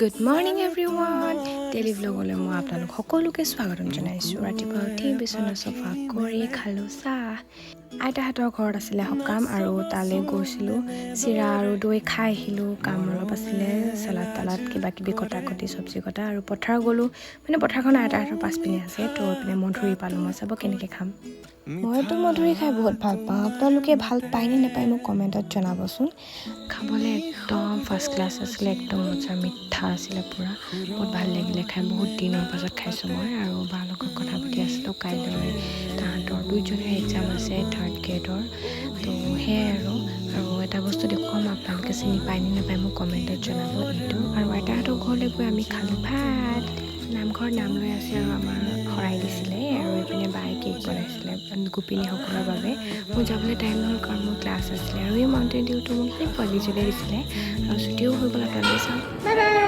Good morning everyone. Daily vlog ole মই আপোনালোক সকলোকে স্বাগতম জনাইছো। ৰাতিপুৱা উঠি বিছনা চফা কৰি খালো চাহ। আইতাহঁতৰ ঘৰত আছিলে সকাম আৰু তালে গৈছিলো। চিৰা আৰু দৈ খাই আহিলো। কাম অলপ আছিলে, সালাদ তালাদ কিবা কিবি কটা চব্জি কটা আৰু পথাৰ গলো। মানে পথাৰখন আইতাহঁতৰ পাছপিনে আছে, তো পিনে মধুৰি পালো। মই চাব কেনেকৈ খাম। মইতো মধুৰি খাই বহুত ভাল পাওঁ। আপোনালোকে ভাল পায় নে নাপায় মোক কমেণ্টত জনাবচোন। খাবলৈ একদম ফাৰ্ষ্ট ক্লাছ আছিলে, একদম মজা মিঠা আছিলে পুৰা। বহুত ভাল লাগিলে খাই। বহুত দিনৰ পাছত খাইছোঁ মই আৰু বাৰ লগত কথা পাতি আছিলোঁ। কাইলৈ তাহাঁতৰ দুইজনে এক্সাম আছে, 3rd গ্ৰেডৰ। তো সেয়াই আৰু এটা বস্তু দেখুৱাম, আপোনালোকে চিনি পায় নে নাপায় মোক কমেণ্টত জনাব এইটো। আৰু আইতাহঁতৰ ঘৰলৈ গৈ আমি খালোঁ ভাত। নামঘৰত নাম লৈ আছে আৰু আমাৰ শৰাই দিছিলে আৰু এইপিনে বাই কেক বনাইছিলে গোপিনীসকলৰ বাবে। মোৰ যাবলৈ টাইম নহ'ল কাৰণ মোৰ ক্লাছ আছিলে আৰু এই মাউণ্টেইন ডিউটো মোক সেই পোৱালি জলে দিছিলে আৰু ছুটিও হৈ গ'ল। আপোনালোকে চাওক, বাই বাই।